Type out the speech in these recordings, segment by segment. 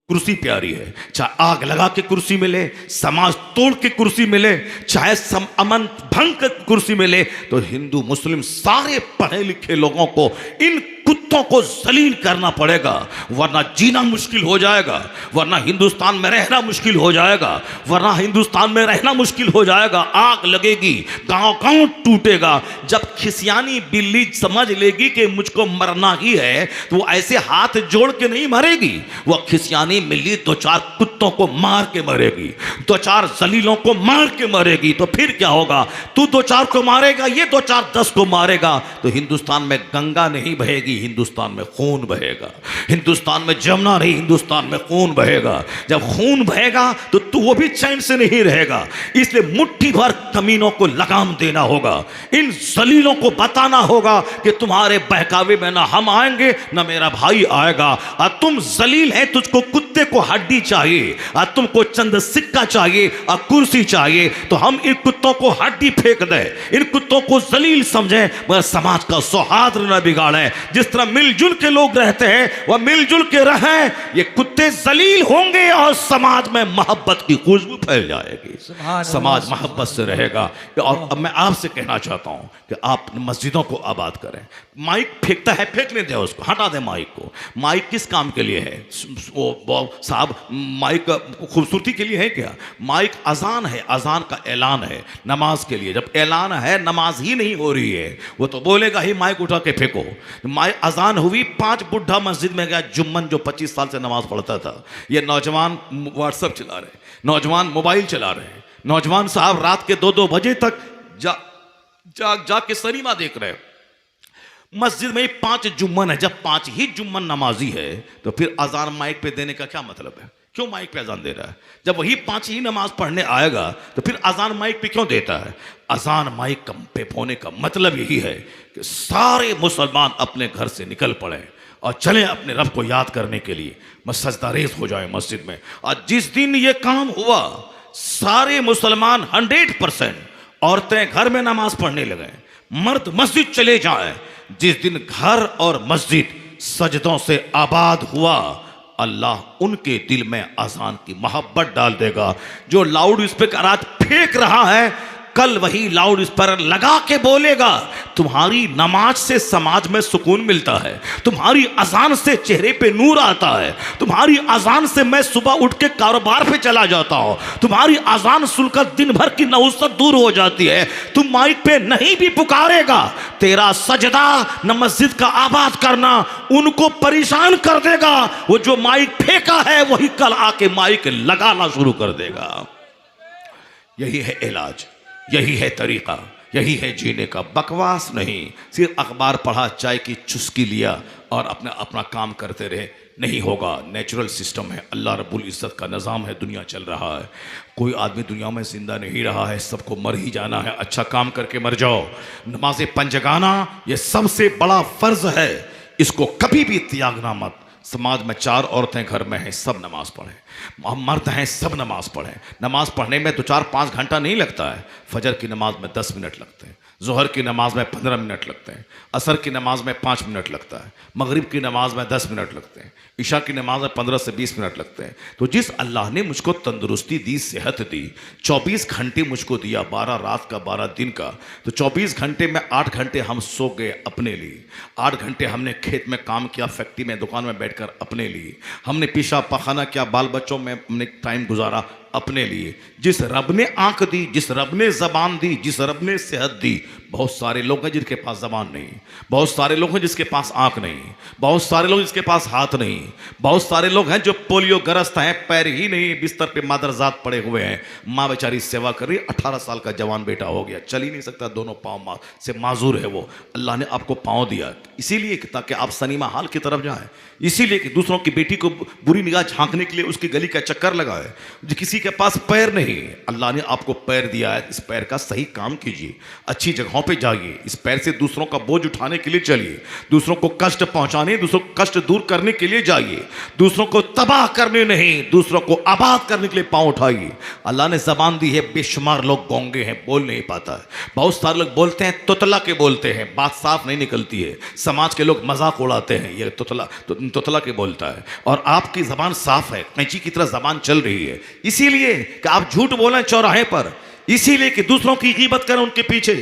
कुर्सी प्यारी है, चाहे आग लगा के कुर्सी मिले, समाज तोड़ के कुर्सी मिले, चाहे अमन भंग के कुर्सी मिले, तो हिंदू मुस्लिम सारे पढ़े लिखे लोगों को इन कुत्तों को जलील करना पड़ेगा, वरना जीना मुश्किल हो जाएगा, वरना हिंदुस्तान में रहना मुश्किल हो जाएगा, वरना हिंदुस्तान में रहना मुश्किल हो जाएगा। आग लगेगी, गांव गांव टूटेगा। जब खिसियानी बिल्ली समझ लेगी कि मुझको मरना ही है, तो वो ऐसे हाथ जोड़ के नहीं मरेगी। वो खिसियानी बिल्ली दो चार कुत्तों को मार के मरेगी, दो चार जलीलों को मार के मरेगी। तो फिर क्या होगा? तू दो चार को मारेगा, ये दो चार 10 को मारेगा, तो हिंदुस्तान में गंगा नहीं बहेगी, हिंदुस्तान में खून बहेगा। हिंदुस्तान में जमुना नहीं, हिंदुस्तान में खून बहेगा। जब खून बहेगा तो तू वो भी चैन से नहीं रहेगा। इसलिए मुट्ठी भर कमीनों को लगाम देना होगा, इन जलीलों को बताना होगा कि तुम्हारे बहकावे में ना हम आएंगे ना मेरा भाई आएगा। और तुम जलील है, तुझको कुत्ते को हड्डी चाहिए, और तुमको चंद सिक्का चाहिए और कुर्सी चाहिए, तो हम इन कुत्तों को हड्डी फेंक दें, इन कुत्तों को जलील समझें, मगर समाज का सौहार्द न बिगाड़ें। जिस तरह मिलजुल के लोग रहते हैं वह मिलजुल के रहें। ये कुत्ते जलील होंगे और समाज में मोहब्बत की खुशबू फैल जाएगी, समाज मोहब्बत से रहेगा। और अब मैं आपसे कहना चाहता हूं कि आप मस्जिदों को आबाद करें। माइक फेंकता है, फेंकने दे उसको, हटा दे माइक को। माइक किस काम के लिए है? वो साहब, माइक खूबसूरती के लिए है क्या? माइक अजान है, अजान का ऐलान है नमाज के लिए। जब ऐलान है, नमाज ही नहीं हो रही है, वो तो बोलेगा ही माइक उठा के फेंको। माइक अजान हुई, 5 बुढ़ा मस्जिद में गया, जुम्मन जो 25 साल से नमाज पढ़ता था। ये नौजवान व्हाट्सएप चला रहे, नौजवान मोबाइल चला रहे, नौजवान साहब रात के 2-2 बजे तक जाग के सिनेमा देख रहे। मस्जिद में 5 जुम्मन है। जब 5 ही जुम्मन नमाजी है, तो फिर अजान माइक पे देने का क्या मतलब है? क्यों माइक पे अजान दे रहा है? जब वही 5 ही नमाज पढ़ने आएगा, तो फिर अजान माइक पे क्यों देता है? अजान माइक पे होने का मतलब यही है कि सारे मुसलमान अपने घर से निकल पड़े और चले अपने रब को याद करने के लिए, सजदारेज हो जाए मस्जिद में। और जिस दिन ये काम हुआ, सारे मुसलमान 100% औरतें घर में नमाज पढ़ने लगे, मर्द मस्जिद चले जाए। जिस दिन घर और मस्जिद सजदों से आबाद हुआ, अल्लाह उनके दिल में अजान की मोहब्बत डाल देगा। जो लाउड स्पीकर आज फेंक रहा है, कल वही लाउड स्पीकर लगा के बोलेगा। तुम्हारी नमाज से समाज में सुकून मिलता है, तुम्हारी अजान से चेहरे पे नूर आता है, तुम्हारी अजान से मैं सुबह उठ के कारोबार पे चला जाता हूं, तुम्हारी अजान सुनकर दिन भर की नहुसत दूर हो जाती है। तुम माइक पे नहीं भी पुकारेगा, तेरा सजदा न मस्जिद का आबाद करना उनको परेशान कर देगा। वो जो माइक फेंका है, वही कल आके माइक लगाना शुरू कर देगा। यही है इलाज, यही है तरीका, यही है जीने का। बकवास नहीं, सिर्फ अखबार पढ़ा, चाय की चुस्की लिया और अपना काम करते रहे, नहीं होगा। नेचुरल सिस्टम है, अल्लाह रब्बुल इज़्ज़त का निज़ाम है, दुनिया चल रहा है। कोई आदमी दुनिया में जिंदा नहीं रहा है, सबको मर ही जाना है। अच्छा काम करके मर जाओ। नमाज पंजगाना ये सबसे बड़ा फ़र्ज है, इसको कभी भी त्यागना मत। समाज में 4 औरतें घर में हैं, सब नमाज पढ़ें। मर्द हैं, सब नमाज पढ़ें। नमाज पढ़ने में 2-4-5 घंटा नहीं लगता है। फजर की नमाज में 10 मिनट लगते हैं, जोहर की नमाज में 15 मिनट लगते हैं, असर की नमाज में 5 मिनट लगता है, मगरिब की नमाज में 10 मिनट लगते हैं, ईशा की नमाज में 15 से 20 मिनट लगते हैं। तो जिस अल्लाह ने मुझको तंदुरुस्ती दी, सेहत दी, 24 घंटे मुझको दिया, 12 रात का 12 दिन का, तो 24 घंटे में 8 घंटे हम सो गए अपने लिए, 8 घंटे हमने खेत में काम किया, फैक्ट्री में, दुकान में बैठकर अपने लिए, हमने पेशाब पखाना किया, बाल बच्चों में हमने टाइम गुजारा अपने लिए। जिस रब ने आंख दी, जिस रब ने जबान दी, जिस रब ने सेहत दी, बहुत सारे लोग हैं जिनके पास जबान नहीं, बहुत सारे लोग हैं जिसके पास आंख नहीं, बहुत सारे लोग जिसके पास हाथ नहीं, बहुत सारे लोग हैं जो पोलियो ग्रस्त हैं, पैर ही नहीं, बिस्तर पे मादरजात पड़े हुए हैं। माँ बेचारी सेवा कर रही, 18 साल का जवान बेटा हो गया, चल ही नहीं सकता, दोनों पाँव से माजूर है वो। अल्लाह ने आपको पाँव दिया इसीलिए ताकि आप सनीमा हाल की तरफ जाएं, इसीलिए कि दूसरों की बेटी को बुरी निगाह झांकने के लिए उसकी गली का चक्कर लगाए। किसी के पास पैर नहीं, अल्लाह ने आपको पैर दिया है, इस पैर का सही काम कीजिए, अच्छी जगहों राहों पे जाइए, इस पैर से दूसरों का बोझ उठाने के लिए चलिए, दूसरों को कष्ट पहुंचाने, दूसरों को कष्ट दूर करने के लिए जाइए, दूसरों को तबाह करने नहीं, दूसरों को आबाद करने के लिए पांव उठाइए। अल्लाह ने जबान दी है, बेशुमार लोग गूंगे हैं, बोल नहीं पाता है। बहुत सारे लोग बोलते हैं, तुतला के बोलते हैं, बात साफ नहीं निकलती है। समाज के लोग मजाक उड़ाते हैं, ये तुतला के बोलता है, और आपकी जबान साफ है, कैंची की तरह जबान चल रही है। इसीलिए कि आप झूठ बोलें चौराहे पर, इसीलिए कि दूसरों की गीबत करें उनके पीछे,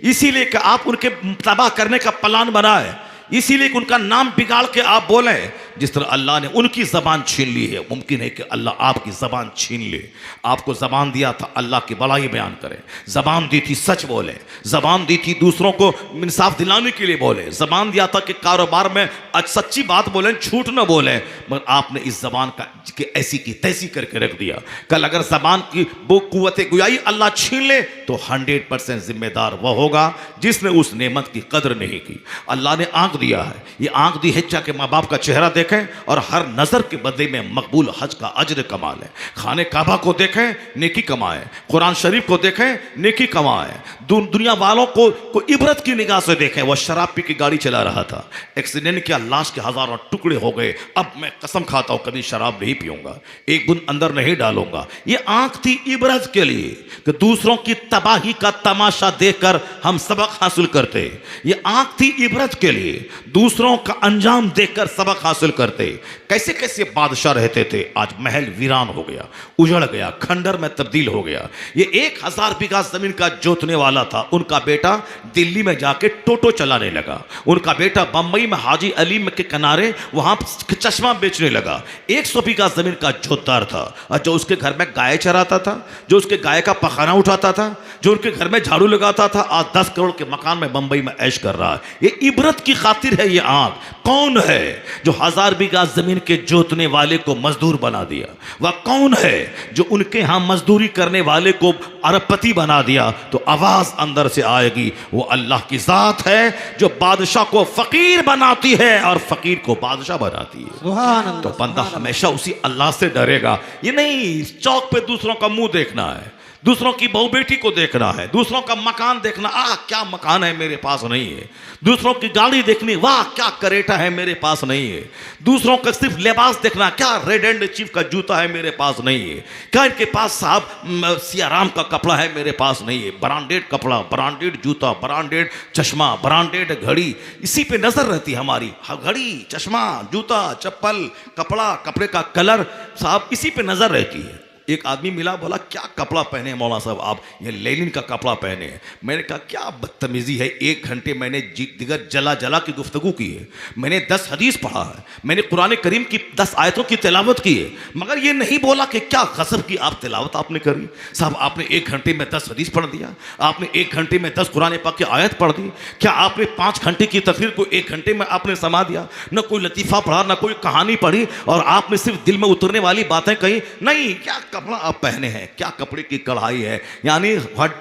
इसीलिए कि आप उनके तबाह करने का प्लान बनाए, इसीलिए कि उनका नाम बिगाड़ के आप बोलें। जिस तरह अल्लाह ने उनकी ज़बान छीन ली है, मुमकिन है कि अल्लाह आपकी ज़बान छीन ले। आपको ज़बान दिया था अल्लाह की भलाई बयान करें, ज़बान दी थी सच बोले, ज़बान दी थी दूसरों को इंसाफ दिलाने के लिए बोले, ज़बान दिया था कि कारोबार में सच्ची बात बोलें, झूठ न बोलें, मगर आपने इस ज़बान का ऐसी की तैसी करके रख दिया। कल अगर ज़बान की वो कुव्वत गुयाई अल्लाह छीन ले तो 100% जिम्मेदार वह होगा जिसने उस नेमत की कदर नहीं की। अल्लाह ने आंख दिया है, ये आंख दी है कि माँ बाप का चेहरा देखें और हर नजर के बदले में मकबूल हज का अज्र कमा लें। खाने काबा को देखें, नेकी कमाएं, कुरान शरीफ को देखें, नेकी कमाएं, दुनिया वालों को इबरत की निगाह से देखें। वह शराब पी की गाड़ी चला रहा था, एक्सीडेंट किया, लाश के हजारों टुकड़े हो गए। अब मैं कसम खाता हूं कभी शराब नहीं पीऊंगा, एक बूंद अंदर नहीं डालूंगा। ये आंख थी इबरत के लिए कि दूसरों की तबाही का तमाशा देखकर हम सबक हासिल करते। ये आंख थी इबरत के लिए, दूसरों का अंजाम देखकर सबक हासिल करते। कैसे कैसे बादशाह रहते थे, आज महल वीरान हो गया, उजड़ गया, खंडर में तब्दील हो गया। ये 1000 बीघा जमीन का जोतने वाला था, उनका बेटा दिल्ली में जाके टोटो चलाने लगा, उनका बेटा बंबई में हाजी अली के किनारे वहां चश्मा बेचने लगा। 100 बीघा जमीन का जोतदार था, और जो उसके घर में गाय चराता था, जो उसके गाय का पखाना उठाता था, जो उनके घर में झाड़ू लगाता था, आज 10 करोड़ के मकान में बंबई में ऐश कर रहा है। ये इबरत की खातिर है। ये आंख कौन है जो 1000 बीघा जमीन के जोतने वाले को मजदूर बना दिया? वह कौन है जो उनके यहां मजदूरी करने वाले को अरबपति बना दिया? तो आवाज अंदर से आएगी, वो अल्लाह की जात है जो बादशाह को फकीर बनाती है और फकीर को बादशाह बनाती है। सुभान अल्लाह। तो बंदा हमेशा उसी अल्लाह से डरेगा। ये नहीं चौक पे दूसरों का मुंह देखना है, दूसरों की बहू बेटी को देखना है, दूसरों का मकान देखना, क्या मकान है मेरे पास नहीं है, दूसरों की गाड़ी देखनी, वाह क्या करेटा है मेरे पास नहीं है, दूसरों का सिर्फ लिबास देखना, क्या रेड एंड चीफ का जूता है मेरे पास नहीं है, क्या इनके पास साहब सियाराम का कपड़ा है मेरे पास नहीं है। ब्रांडेड कपड़ा, ब्रांडेड जूता, ब्रांडेड चश्मा, ब्रांडेड घड़ी, इसी पे नजर रहती है हमारी। घड़ी, चश्मा, जूता, चप्पल, कपड़ा, कपड़े का कलर, साहब इसी पे नजर रहती है। एक आदमी मिला, बोला क्या कपड़ा पहने मौलाना साहब आप? ये लेनिन का कपड़ा पहने। मैंने कहा क्या बदतमीजी है, 1 घंटे मैंने दिगर जला जला की गुफ्तगू की है, मैंने 10 हदीस पढ़ा है, मैंने कुरान करीम की 10 आयतों की तिलावत की है, मगर ये नहीं बोला कि क्या गजब की आप तिलावत आपने करी। साहब आपने 1 घंटे में 10 हदीस पढ़ दिया, आपने 1 घंटे में 10 कुरान पाक की आयत पढ़ दी। क्या आपने 5 घंटे की तकरीर को 1 घंटे में आपने समा दिया? न कोई लतीफ़ा पढ़ा, न कोई कहानी पढ़ी, और आपने सिर्फ दिल में उतरने वाली बातें कही। नहीं, क्या कपड़ा आप पहने हैं, क्या कपड़े की कढ़ाई है, यानी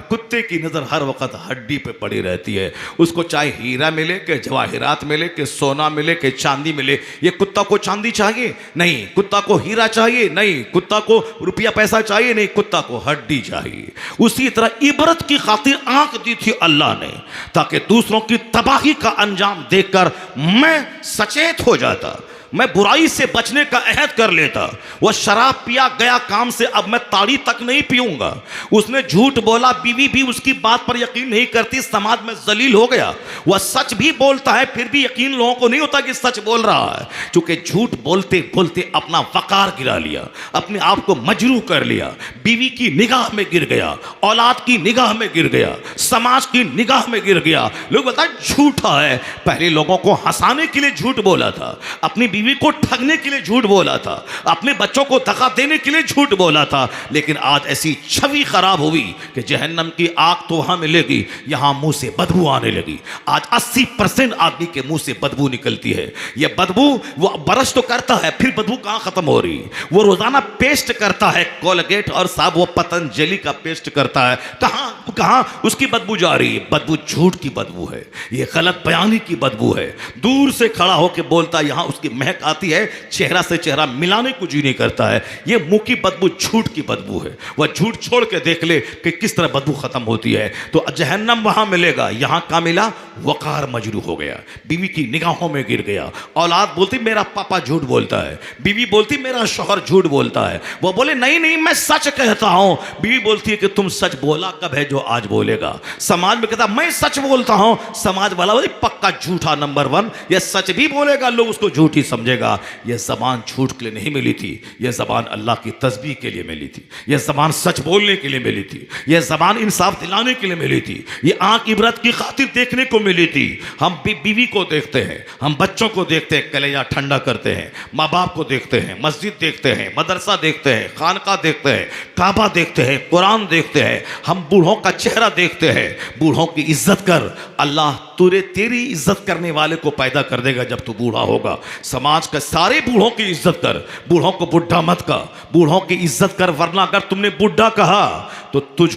कुत्ते की नजर हर वक्त हड्डी पे पड़ी रहती है। उसको चाहे हीरा मिले कि जवाहिरात मिले कि सोना मिले कि चांदी मिले, ये कुत्ता को चांदी चाहिए नहीं, कुत्ता को हीरा चाहिए नहीं, कुत्ता को रुपया पैसा चाहिए नहीं, कुत्ता को हड्डी चाहिए। उसी तरह इबरत की खातिर आंख दी थी अल्लाह ने, ताकि दूसरों की तबाही का अंजाम देखकर मैं सचेत हो जाता, मैं बुराई से बचने का अहद कर लेता। वह शराब पिया गया काम से, अब मैं ताड़ी तक नहीं पीऊंगा। उसने झूठ बोला, बीवी भी उसकी बात पर यकीन नहीं करती, समाज में जलील हो गया। वह सच भी बोलता है, फिर भी यकीन लोगों को नहीं होता कि सच बोल रहा है, क्योंकि झूठ बोलते बोलते अपना वकार गिरा लिया, अपने आप को मजरूह कर लिया, बीवी की निगाह में गिर गया, औलाद की निगाह में गिर गया, समाज की निगाह में गिर गया। लोग बताए झूठा है। पहले लोगों को हंसाने के लिए झूठ बोला था, अपनी बीवी को ठगने के लिए झूठ बोला था, अपने बच्चों को धक्का देने के लिए झूठ बोला था, लेकिन आज ऐसी छवि खराब हुई कि जहन्नम की आग तो वहां मिलेगी, यहां मुंह से बदबू आने लगी। आज 80% आदमी के मुंह से बदबू निकलती है। यह बदबू वो बरस तो करता है, फिर बदबू कहां खत्म हो रही? वो रोजाना पेस्ट करता है कोलगेट और साहब वो पतंजलि का पेस्ट करता है, कहां कहां उसकी बदबू जा रही है? बदबू झूठ की बदबू है, ये गलत बयानी की बदबू है। दूर से खड़ा होकर बोलता, यहां उसकी महक महक आती है, चेहरा से चेहरा मिलाने को जी नहीं करता है। ये मुंह की बदबू झूठ की बदबू है। वह झूठ छोड़ के देख ले कि किस तरह बदबू खत्म होती है। तो जहन्नम वहां मिलेगा, यहां का मिला वकार मजरू हो गया, बीवी की निगाहों में गिर गया। औलाद बोलती मेरा पापा झूठ बोलता है, बीवी बोलती मेरा शौहर झूठ बोलता है। वो बोले नहीं नहीं मैं सच कहता हूं। बीवी बोलती है कि तुम सच बोला कब है जो आज बोलेगा। समाज में कहता मैं सच बोलता हूं, समाज वाला बोले पक्का झूठा नंबर 1। यह सच भी बोलेगा, लोग उसको झूठ ही समझेगा। यह जबान झूठ के लिए नहीं मिली थी, यह जबान अल्लाह की तस्बीह के लिए मिली थी। यह जबान सच बोलने के लिए मिली थी, यह जबान इंसाफ दिलाने के लिए मिली थी, यह आंख इबरत की खातिर देखने को मिली थी। हम बीवी को देखते हैं, हम बच्चों को देखते हैं, कलेजा ठंडा करते हैं, माँ बाप को देखते हैं, मस्जिद देखते हैं, मदरसा देखते हैं, खानका देखते हैं, काबा देखते हैं, कुरान देखते हैं। हम बूढ़ों का चेहरा देखते हैं। बूढ़ों की इज्जत कर, अल्लाह तेरी इज्जत करने वाले को पैदा कर देगा जब तू बूढ़ा होगा। समाज के सारे बूढ़ों की इज्जत कर, बूढ़ों को बुढ़ा मत कह, बूढ़ों की इज्जत कर, वरना अगर तुमने बुढ़ा कहा तो तुझ